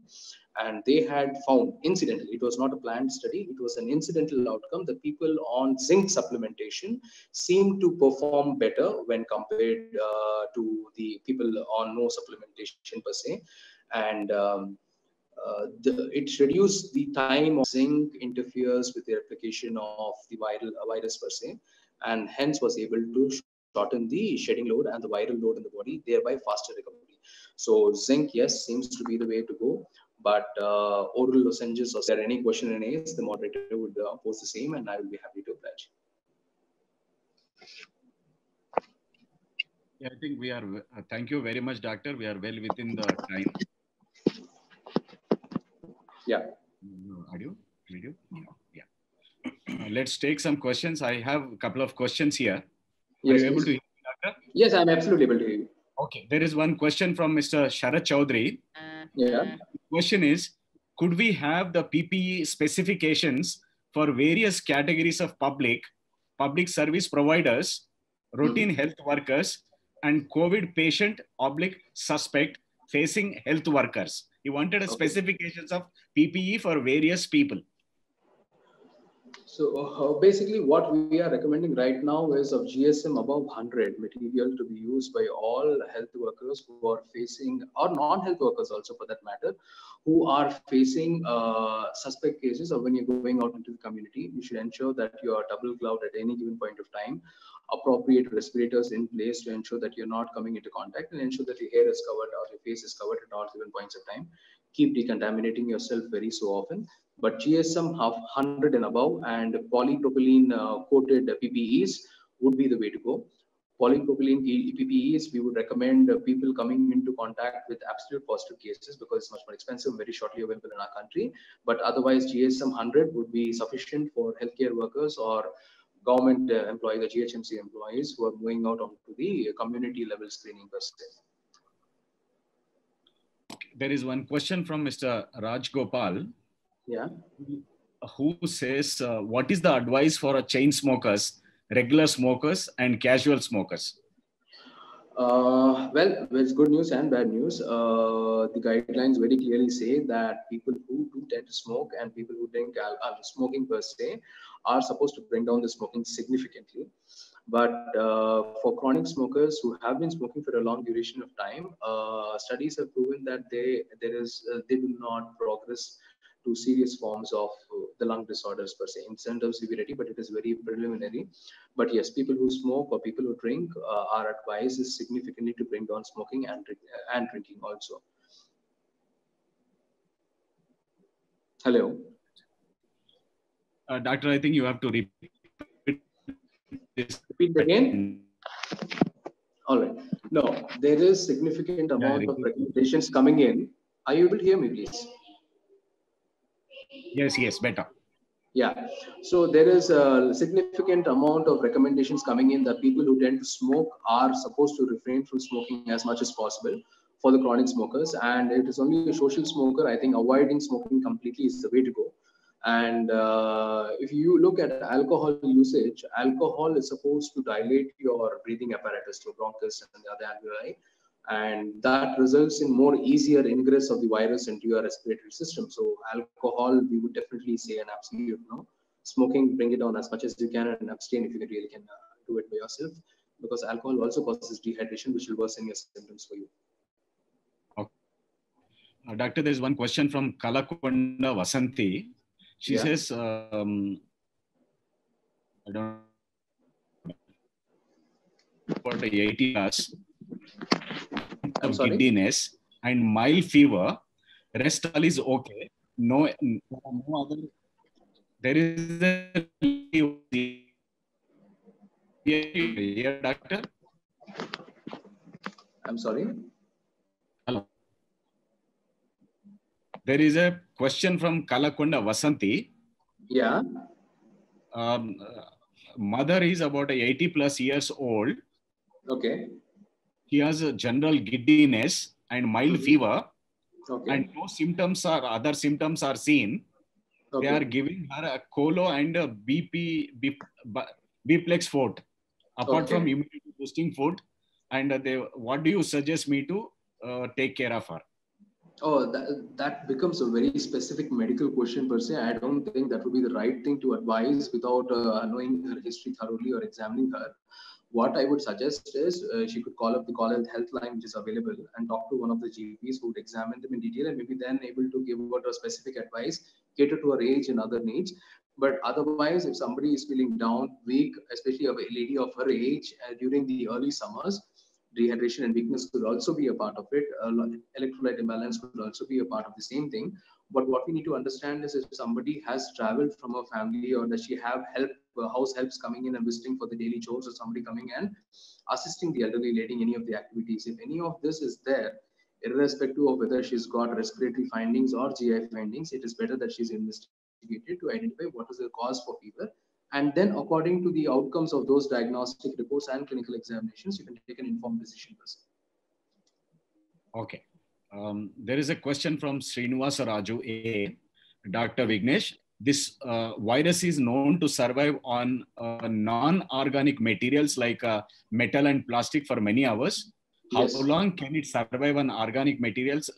and they had found incidentally, it was not a planned study, it was an incidental outcome that people on zinc supplementation seemed to perform better when compared to the people on no supplementation per se. And it reduced the time of zinc interferes with the replication of the virus per se, and hence was able to shorten the shedding load and the viral load in the body, thereby faster recovery. So zinc, yes, seems to be the way to go. But oral lozenges, or if there are any question and answers, the moderator would pose the same, and I will be happy to oblige. Yeah, I think we are. Thank you very much, Doctor. We are well within the time. Yeah. Audio, video. Yeah. Let's take some questions. I have a couple of questions here. Yes, are you able to hear me, Doctor? Yes, I'm absolutely able to hear you. Okay. There is one question from Mr. Sharat Chaudhary. Yeah. The question is, could we have the PPE specifications for various categories of public service providers, routine health workers, and COVID patient / suspect facing health workers? He wanted a specifications of PPE for various people. So basically what we are recommending right now is of GSM above 100 material to be used by all health workers who are facing, or non-health workers also for that matter, who are facing suspect cases, or when you're going out into the community, you should ensure that you are double gloved at any given point of time, appropriate respirators in place to ensure that you're not coming into contact, and ensure that your hair is covered or your face is covered at all given points of time. Keep decontaminating yourself very so often. But GSM 100 and above and polypropylene coated PPEs would be the way to go. Polypropylene PPEs, we would recommend people coming into contact with absolute positive cases because it's much more expensive, very shortly available in our country. But otherwise, GSM 100 would be sufficient for healthcare workers or government employees, the GHMC employees who are going out onto the community level screening per se. There is one question from Mr. Raj Gopal. Yeah. Who says, what is the advice for chain smokers, regular smokers, and casual smokers? Well, it's good news and bad news. The guidelines very clearly say that people who do tend to smoke and people who drink smoking per se are supposed to bring down the smoking significantly. But for chronic smokers who have been smoking for a long duration of time, studies have proven that they do not progress to serious forms of the lung disorders per se in terms of severity, but it is very preliminary. But yes, people who smoke or people who drink, our advice is significantly to bring down smoking and drinking also. Hello. Doctor, I think you have to repeat this. Repeat again. All right. No, there is significant amount of recommendations coming in. Are you able to hear me, please? Yes, better. Yeah. So there is a significant amount of recommendations coming in that people who tend to smoke are supposed to refrain from smoking as much as possible for the chronic smokers. And it is only a social smoker, I think avoiding smoking completely is the way to go. And if you look at alcohol usage, alcohol is supposed to dilate your breathing apparatus, to bronchus and the other alveoli. And that results in more easier ingress of the virus into your respiratory system. So alcohol, we would definitely say an absolute no. Smoking, bring it down as much as you can and abstain if you really can do it by yourself, because alcohol also causes dehydration, which will worsen your symptoms for you. Okay. Doctor, there's one question from Kalakonda Vasanti. She says, I don't about 80 plus I'm of sorry. giddiness and mild fever. Rest all is okay. No other. There is a here, doctor. I'm sorry. Hello. There is a question from Kalakonda Vasanti. Yeah. Mother is about 80 plus years old. Okay. She has a general giddiness and mild fever, Okay. and no symptoms or other symptoms are seen. Okay. They are giving her a colo and a Bplex food, apart from immunity boosting food. And what do you suggest me to take care of her? Oh, that becomes a very specific medical question per se. I don't think that would be the right thing to advise without knowing her history thoroughly or examining her. What I would suggest is she could call up the Call Health line, which is available, and talk to one of the GPs who would examine them in detail and maybe then able to give her a specific advice, cater to her age and other needs. But otherwise, if somebody is feeling down, weak, especially a lady of her age during the early summers, dehydration and weakness could also be a part of it. Electrolyte imbalance could also be a part of the same thing. But what we need to understand is if somebody has traveled from a family, or does she have help, house helps coming in and visiting for the daily chores, or somebody coming and assisting the elderly lady in any of the activities. If any of this is there, irrespective of whether she's got respiratory findings or GI findings, it is better that she's investigated to identify what is the cause for fever. And then according to the outcomes of those diagnostic reports and clinical examinations, you can take an informed decision. Okay. There is a question from Srinivasa Raju A. Dr. Vignesh, this virus is known to survive on non-organic materials like metal and plastic for many hours. How long can it survive on organic materials,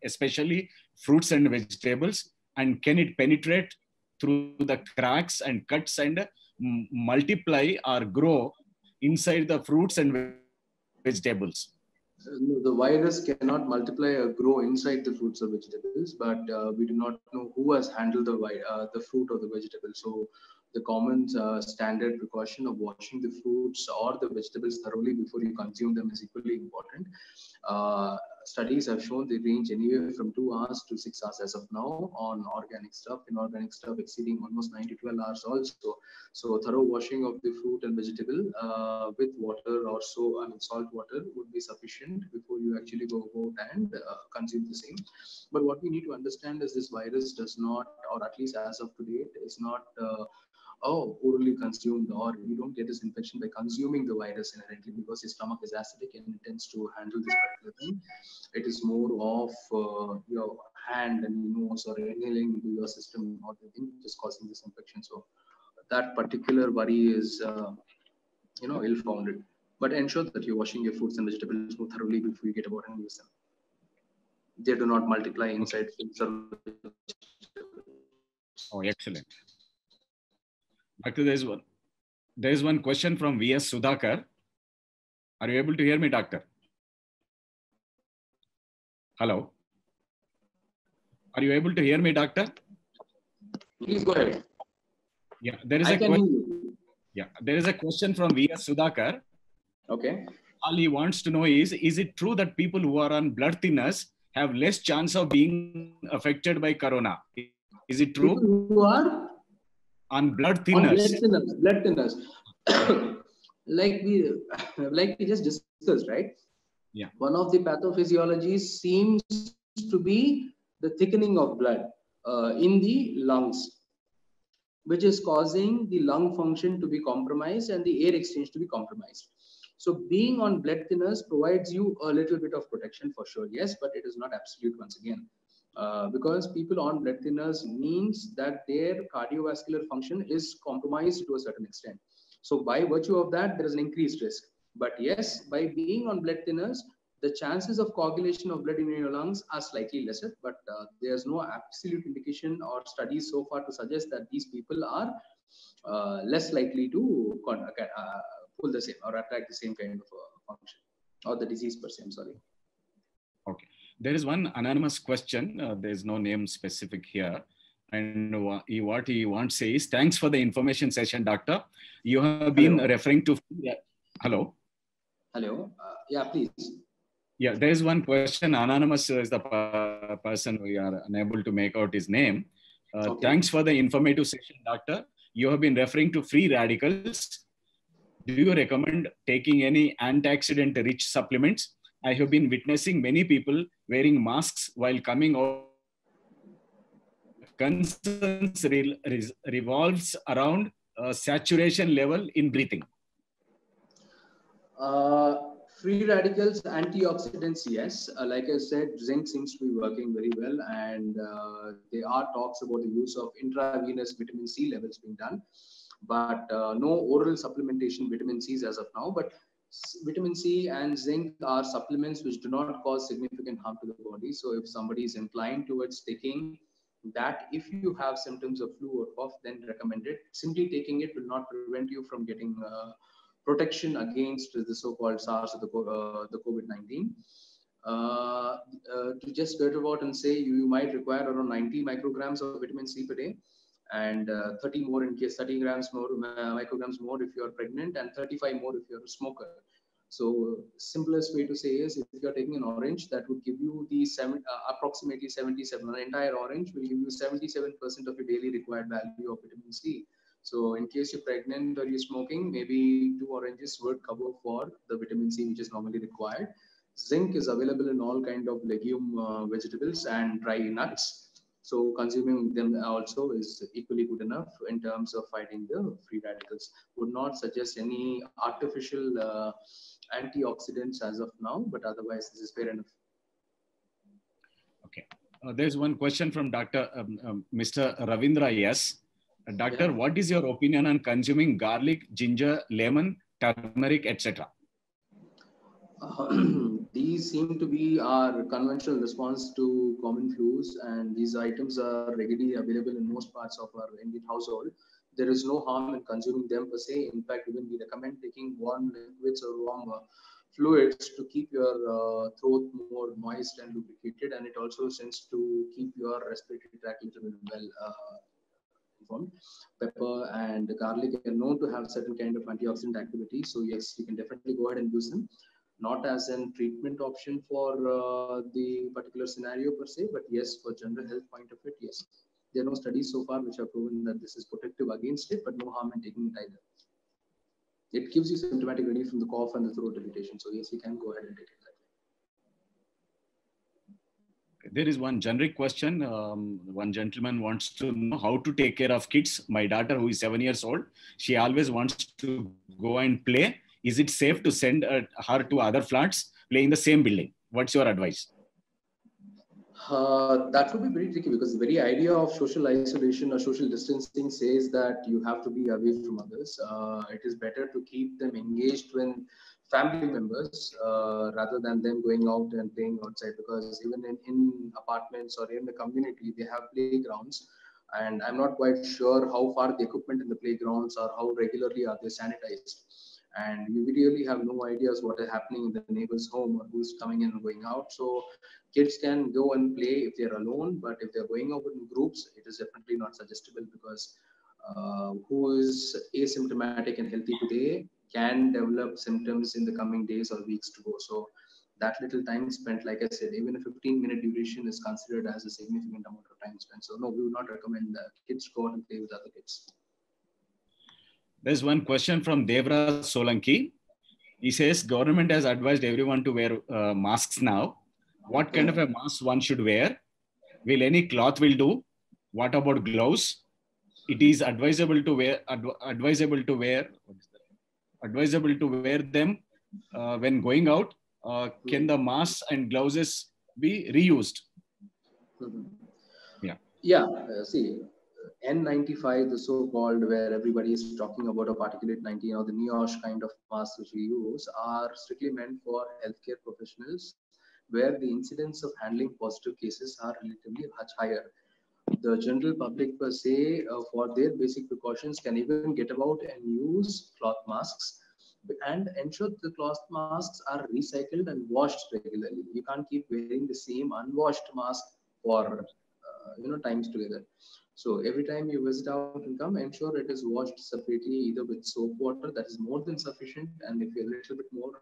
especially fruits and vegetables? And can it penetrate through the cracks and cuts and multiply or grow inside the fruits and vegetables? The virus cannot multiply or grow inside the fruits or vegetables, but we do not know who has handled the fruit or the vegetable. So the common standard precaution of washing the fruits or the vegetables thoroughly before you consume them is equally important. Studies have shown they range anywhere from 2 hours to 6 hours as of now on organic stuff. Inorganic stuff exceeding almost 9 to 12 hours also. So thorough washing of the fruit and vegetable with water or salt water would be sufficient before you actually go out and consume the same. But what we need to understand is this virus does not, or at least as of today, is not orally consumed, or you don't get this infection by consuming the virus inherently, because your stomach is acidic and it tends to handle this particular thing. It is more of your hand and nose or inhaling into your system or the thing which is causing this infection. So that particular worry is ill-founded. But ensure that you're washing your fruits and vegetables more thoroughly before you get about and use them. They do not multiply inside fruits or vegetables. Oh, excellent. Doctor, there is one question from V.S. Sudhakar. Are you able to hear me, doctor? Hello? Are you able to hear me, doctor? Please go ahead. Yeah, there is a question. Yeah, there is a question from V.S. Sudhakar. Okay. All he wants to know is it true that people who are on blood thinners have less chance of being affected by corona? Is it true? People who are on blood thinners. Blood thinners. like we just discussed, right? Yeah. One of the pathophysiologies seems to be the thickening of blood in the lungs, which is causing the lung function to be compromised and the air exchange to be compromised. So being on blood thinners provides you a little bit of protection for sure, yes, but it is not absolute once again. Because people on blood thinners means that their cardiovascular function is compromised to a certain extent. So by virtue of that, there is an increased risk. But yes, by being on blood thinners, the chances of coagulation of blood in your lungs are slightly lesser, but there's no absolute indication or studies so far to suggest that these people are less likely to pull the same or attract the same kind of function or the disease per se. I'm sorry. Okay. There is one anonymous question. There is no name specific here. And what he wants to say is, thanks for the information session, doctor. You have been referring to... Hello? Hello. Yeah, please. Yeah, there is one question. Anonymous is the person we are unable to make out his name. Okay. Thanks for the informative session, doctor. You have been referring to free radicals. Do you recommend taking any antioxidant-rich supplements? I have been witnessing many people wearing masks while coming out. Concerns revolves around saturation level in breathing. Free radicals, antioxidants, yes. Like I said, zinc seems to be working very well, and there are talks about the use of intravenous vitamin C levels being done, but no oral supplementation vitamin C's as of now. But vitamin C and zinc are supplements which do not cause significant harm to the body. So if somebody is inclined towards taking that, if you have symptoms of flu or cough, then recommend it. Simply taking it will not prevent you from getting protection against the so-called SARS or the COVID-19. To just get about and say you might require around 90 micrograms of vitamin C per day, and 30 more in case 30 grams more micrograms more if you are pregnant, and 35 more if you're a smoker. So simplest way to say is, if you're taking an orange, that would give you the approximately 77. An entire orange will give you 77% of your daily required value of vitamin C. So in case you're pregnant or you're smoking, maybe 2 oranges would cover for the vitamin C, which is normally required. Zinc is available in all kind of legume, vegetables and dry nuts. So consuming them also is equally good enough in terms of fighting the free radicals. Would not suggest any artificial antioxidants as of now, but otherwise this is fair enough. Okay. There's one question from Dr. Mr. Ravindra S. Doctor, what is your opinion on consuming garlic, ginger, lemon, turmeric, etc.? These seem to be our conventional response to common flus, and these items are readily available in most parts of our Indian household. There is no harm in consuming them per se. In fact, even we recommend taking warm liquids or warm fluids to keep your throat more moist and lubricated, and it also tends to keep your respiratory tract a little bit well informed. Pepper and garlic are known to have certain kind of antioxidant activity, so yes, you can definitely go ahead and use them. Not as a treatment option for the particular scenario per se, but yes, for general health point of it, yes. There are no studies so far which have proven that this is protective against it, but no harm in taking it either. It gives you symptomatic relief from the cough and the throat irritation. So yes, you can go ahead and take it. There is one generic question. One gentleman wants to know how to take care of kids. My daughter, who is 7 years old, she always wants to go and play. Is it safe to send her to other flats, play in the same building? What's your advice? That would be very tricky, because the very idea of social isolation or social distancing says that you have to be away from others. It is better to keep them engaged with family members rather than them going out and playing outside, because even in apartments or in the community, they have playgrounds. And I'm not quite sure how far the equipment in the playgrounds or how regularly are they sanitized. And you really have no ideas what is happening in the neighbor's home or who's coming in and going out. So kids can go and play if they're alone, but if they're going out in groups, it is definitely not suggestible, because who is asymptomatic and healthy today can develop symptoms in the coming days or weeks to go. So that little time spent, like I said, even a 15-minute duration is considered as a significant amount of time spent. So no, we would not recommend that kids go out and play with other kids. There's one question from Devra Solanki. He says, government has advised everyone to wear masks now. What kind of a mask one should wear? Will any cloth will do? What about gloves? It is advisable to wear them when going out. Can the masks and gloves be reused? Yeah. See, N95, the so-called, where everybody is talking about a particulate 19 or the NIOSH kind of masks which we use, are strictly meant for healthcare professionals, where the incidence of handling positive cases are relatively much higher. The general public per se, for their basic precautions, can even get about and use cloth masks and ensure the cloth masks are recycled and washed regularly. You can't keep wearing the same unwashed mask for times together. So every time you visit out and come, ensure it is washed separately, either with soap water. That is more than sufficient. And if you're a little bit more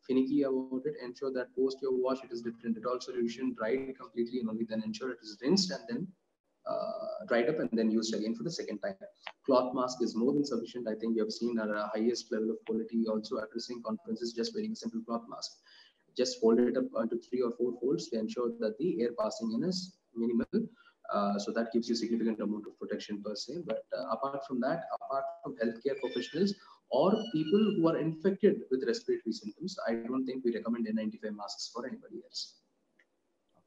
finicky about it, ensure that post your wash it is different Dettol solution, dried completely, and only then ensure it is rinsed and then dried up and then used again for the second time. Cloth mask is more than sufficient. I think you have seen our highest level of quality also addressing conferences just wearing a simple cloth mask. Just fold it up into 3 or 4 folds to ensure that the air passing in is minimal. So that gives you significant amount of protection per se. But apart from that, apart from healthcare professionals or people who are infected with respiratory symptoms, I don't think we recommend N95 masks for anybody else.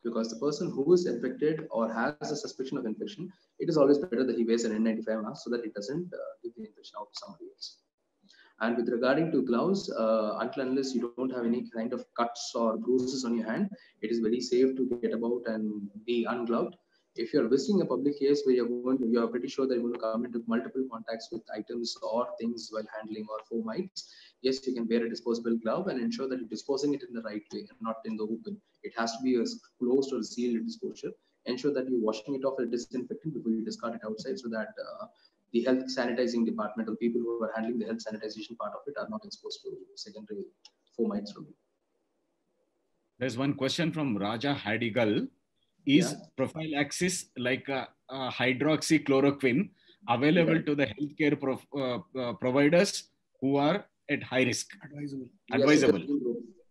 Because the person who is infected or has a suspicion of infection, it is always better that he wears an N95 mask so that it doesn't give the infection out to somebody else. And with regarding to gloves, until unless you don't have any kind of cuts or bruises on your hand, it is very safe to get about and be ungloved. If you're visiting a public place where you're pretty sure that you're going to come into multiple contacts with items or things while handling or fomites, yes, you can wear a disposable glove and ensure that you're disposing it in the right way and not in the open. It has to be a closed or sealed disposal. Ensure that you're washing it off with disinfectant before you discard it outside so that the health sanitizing department or people who are handling the health sanitization part of it are not exposed to secondary fomites from you. There's one question from Raja Hadigal. Is prophylaxis like hydroxychloroquine available to the healthcare providers who are at high risk? Advisable.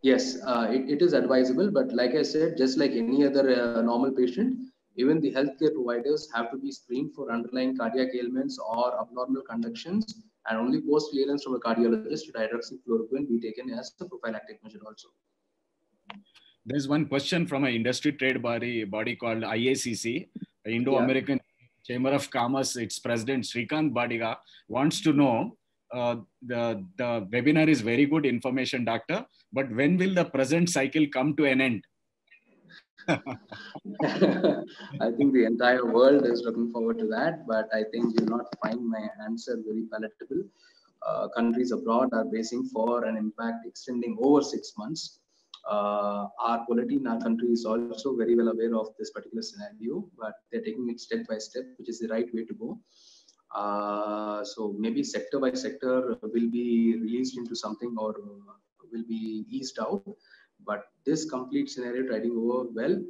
Yes, it is advisable. But like I said, just like any other normal patient, even the healthcare providers have to be screened for underlying cardiac ailments or abnormal conductions, and only post clearance from a cardiologist should hydroxychloroquine be taken as a prophylactic measure also. There's one question from an industry trade body called IACC, Indo-American Chamber of Commerce. Its president, Srikant Badiga, wants to know, the webinar is very good information, doctor, but when will the present cycle come to an end? I think the entire world is looking forward to that, but I think you'll not find my answer very palatable. Countries abroad are bracing for an impact extending over 6 months. Our polity in our country is also very well aware of this particular scenario, but they're taking it step by step, which is the right way to go. So maybe sector by sector will be released into something or will be eased out. But this complete scenario riding over, well,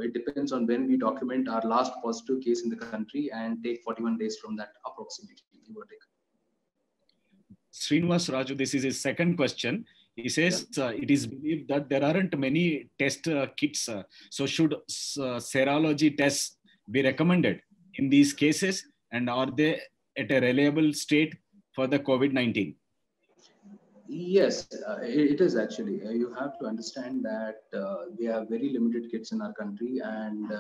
it depends on when we document our last positive case in the country and take 41 days from that approximately. Srinivas Raju, this is his second question. He says, it is believed that there aren't many test kits. So should serology tests be recommended in these cases? And are they at a reliable state for the COVID-19? Yes, it is actually. You have to understand that we have very limited kits in our country, and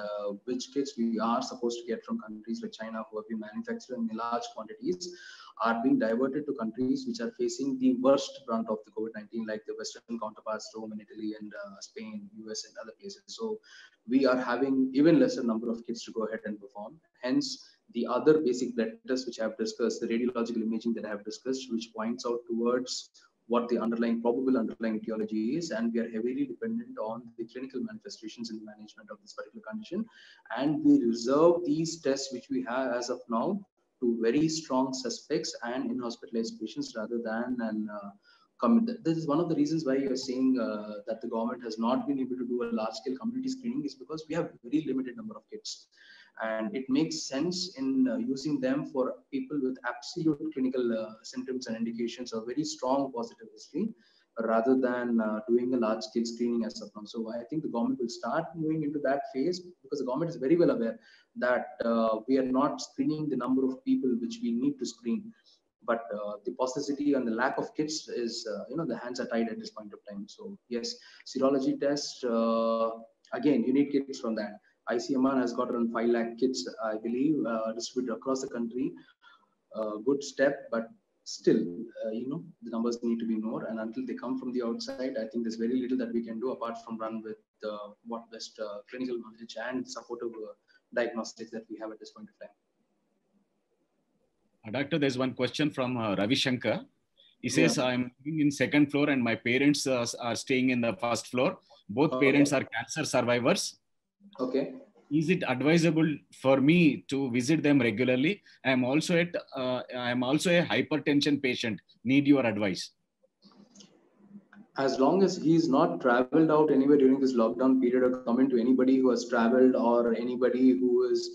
which kits we are supposed to get from countries like China, who have been manufactured in large quantities, are being diverted to countries which are facing the worst brunt of the COVID-19, like the Western counterparts, Rome and Italy and Spain, US and other places. So we are having even lesser number of kits to go ahead and perform. Hence, the other basic blood tests which I have discussed, the radiological imaging that I have discussed, which points out towards what the probable underlying etiology is, and we are heavily dependent on the clinical manifestations in the management of this particular condition. And we reserve these tests which we have as of now to very strong suspects and in-hospitalized patients rather than this is one of the reasons why you're saying that the government has not been able to do a large-scale community screening, is because we have a very limited number of kits. And it makes sense in using them for people with absolute clinical symptoms and indications of very strong positive history, rather than doing a large-scale screening as of now. So I think the government will start moving into that phase, because the government is very well aware that we are not screening the number of people which we need to screen. But the paucity and the lack of kits is, the hands are tied at this point of time. So yes, serology test, again, you need kits from that. ICMR has got around 5 lakh kits, I believe, distributed across the country. Good step, but still, the numbers need to be more. And until they come from the outside, I think there's very little that we can do apart from run with what best clinical knowledge and supportive diagnostics that we have at this point of time. Doctor, there's one question from Ravi Shankar. He says, I'm living in second floor and my parents are staying in the first floor. Both parents are cancer survivors. Okay. is it advisable for me to visit them regularly? I am also a hypertension patient. Need your advice. As long as he's not traveled out anywhere during this lockdown period or come into anybody who has traveled or anybody who is,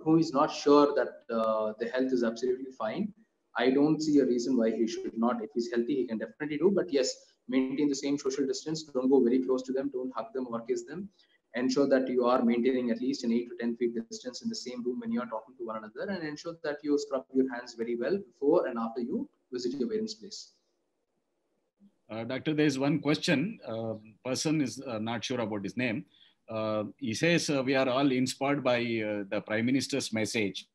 who is not sure that the health is absolutely fine, I don't see a reason why he should not. If he's healthy, he can definitely do. But yes, maintain the same social distance. Don't go very close to them. Don't hug them or kiss them. Ensure that you are maintaining at least an 8 to 10 feet distance in the same room when you are talking to one another, and ensure that you scrub your hands very well before and after you visit your parents' place. Doctor, there is one question. Person is not sure about his name. He says we are all inspired by the Prime Minister's message.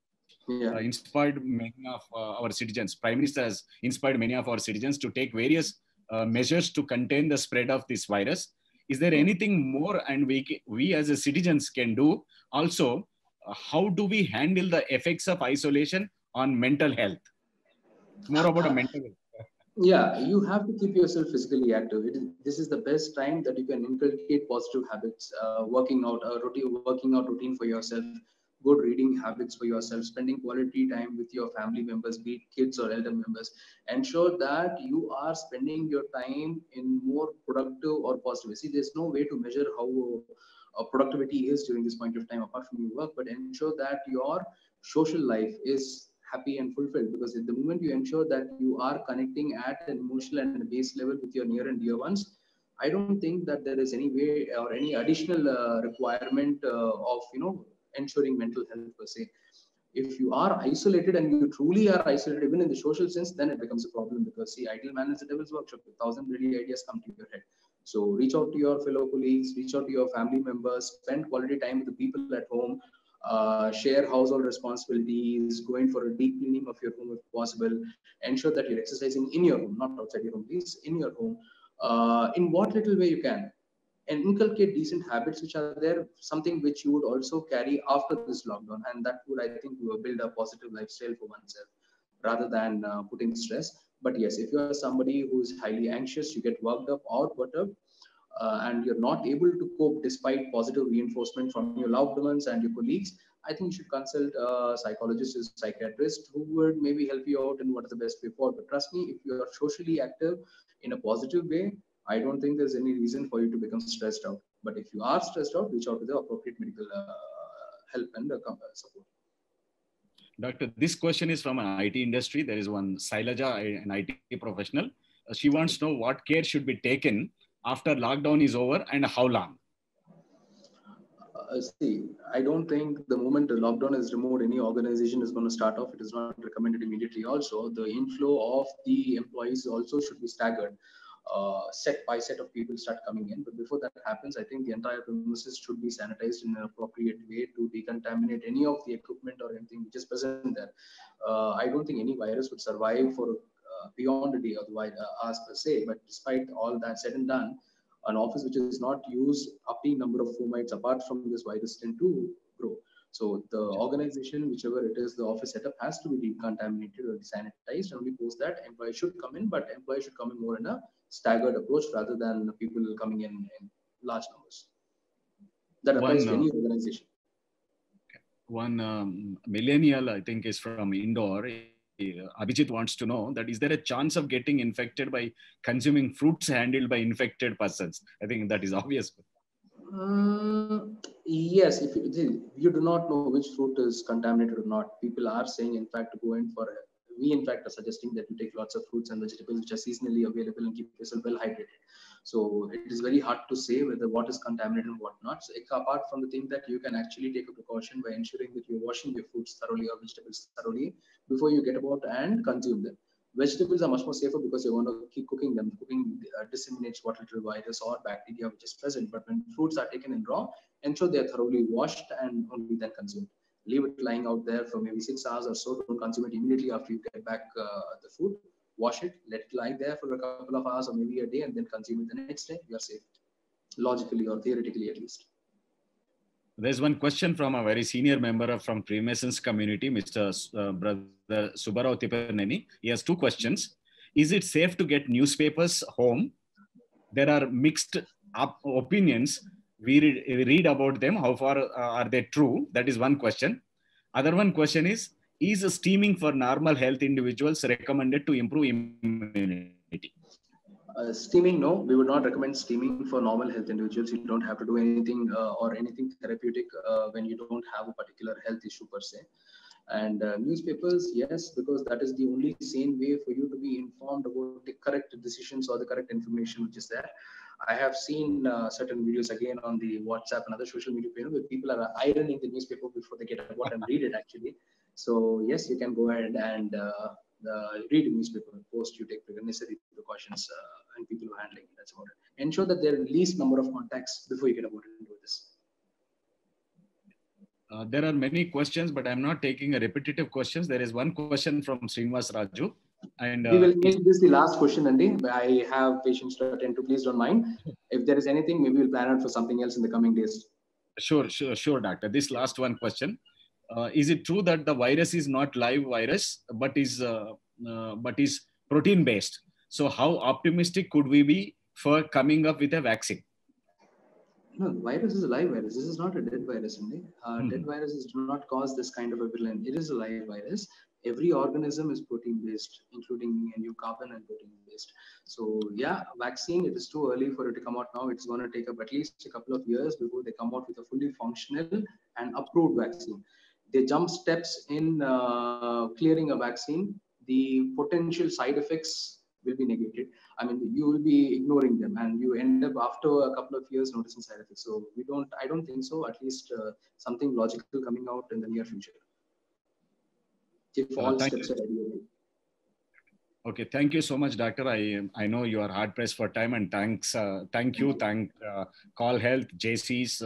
Yeah. Inspired many of our citizens. Prime Minister has inspired many of our citizens to take various measures to contain the spread of this virus. Is there anything more and we as a citizens can do? Also, how do we handle the effects of isolation on mental health? More about a mental health. Yeah, you have to keep yourself physically active. This is the best time that you can inculcate positive habits, working out routine for yourself, good reading habits for yourself, spending quality time with your family members, be it kids or elder members. Ensure that you are spending your time in more productive or positive. See, there's no way to measure how productivity is during this point of time apart from your work, but ensure that your social life is happy and fulfilled, because at the moment you ensure that you are connecting at an emotional and a base level with your near and dear ones, I don't think that there is any way or any additional requirement of ensuring mental health per se. If you are isolated and you truly are isolated even in the social sense, then it becomes a problem, because see, idle man is the devil's workshop. 1,000 ready ideas come to your head. So reach out to your fellow colleagues, reach out to your family members, spend quality time with the people at home, share household responsibilities, go in for a deep cleaning of your home if possible. Ensure that you're exercising in your home, not outside your home, please, in your home, in what little way you can. And inculcate decent habits which are there, something which you would also carry after this lockdown. And that would, I think, build a positive lifestyle for oneself rather than putting stress. But yes, if you are somebody who is highly anxious, you get worked up or perturbed, and you're not able to cope despite positive reinforcement from your loved ones and your colleagues, I think you should consult a psychologist or psychiatrist who would maybe help you out in what is the best way forward. But trust me, if you are socially active in a positive way, I don't think there's any reason for you to become stressed out. But if you are stressed out, reach out to the appropriate medical help and support. Doctor, this question is from an IT industry. There is one Sailaja, an IT professional. She wants to know what care should be taken after lockdown is over and how long? See, I don't think the moment the lockdown is removed, any organization is going to start off. It is not recommended immediately. Also, the inflow of the employees also should be staggered. Set by set of people start coming in. But before that happens, I think the entire premises should be sanitized in an appropriate way to decontaminate any of the equipment or anything which is present there. I don't think any virus would survive for beyond a day or the hours per se. But despite all that said and done, an office which is not used up to number of fomites apart from this virus tend to grow. So the organization, whichever it is, the office setup has to be decontaminated or desanitized, and only post that employees should come in, but employees should come in more in a staggered approach rather than people coming in large numbers. That applies to any organization. One millennial, I think, is from Indore. Abhijit wants to know that is there a chance of getting infected by consuming fruits handled by infected persons? I think that is obvious. Yes, if you do not know which fruit is contaminated or not, people are saying, in fact, to go in for we in fact are suggesting that you take lots of fruits and vegetables which are seasonally available and keep yourself well hydrated. So it is very hard to say whether what is contaminated and what not. So apart from the thing that you can actually take a precaution by ensuring that you're washing your fruits thoroughly or vegetables thoroughly before you get about and consume them. Vegetables are much more safer because you want to keep cooking them. Cooking disseminates what little virus or bacteria which is present. But when fruits are taken in raw, ensure they are thoroughly washed and only then consumed. Leave it lying out there for maybe 6 hours or so. Don't consume it immediately after you get back the food. Wash it, let it lie there for a couple of hours or maybe a day, and then consume it the next day. You are safe, logically or theoretically at least. There's one question from a very senior member from Freemasons community, Mr. Brother Subarao Tiperneni. He has two questions. Is it safe to get newspapers home? There are mixed opinions we read about them. How far are they true? That is one question. Other one question is steaming for normal health individuals recommended to improve immunity? Steaming, no, we would not recommend steaming for normal health individuals. You don't have to do anything or anything therapeutic when you don't have a particular health issue per se. And newspapers, yes, because that is the only sane way for you to be informed about the correct decisions or the correct information which is there. I have seen certain videos again on the WhatsApp and other social media where people are ironing the newspaper before they get about and read it actually. So yes, you can go ahead and read a newspaper, post, you take necessary precautions and people who are handling it. That's about it. Ensure that there are least number of contacts before you get about it into this. There are many questions, but I'm not taking a repetitive questions. There is one question from Srinivas Raju. And we will make this the last question, Andy. I have patients to attend to. Please don't mind. If there is anything, maybe we'll plan out for something else in the coming days. Sure, doctor. This last one question. Is it true that the virus is not live virus, but is protein based? So how optimistic could we be for coming up with a vaccine? No, the virus is a live virus. This is not a dead virus, Andy. Dead viruses do not cause this kind of a virulence. It is a live virus. Every organism is protein based, including new carbon and protein based. So yeah, vaccine, it is too early for it to come out now. It's going to take up at least a couple of years before they come out with a fully functional and approved vaccine. They jump steps in clearing a vaccine. The potential side effects will be negated. I mean, you will be ignoring them and you end up after a couple of years noticing side effects. So I don't think so, at least something logical coming out in the near future. If all steps are ready. Okay, thank you so much, doctor. I know you are hard pressed for time, and thank Call Health, JC's,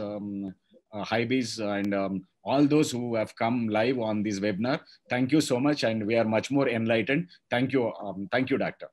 Hybees, and all those who have come live on this webinar. Thank you so much, and we are much more enlightened. Thank you, doctor.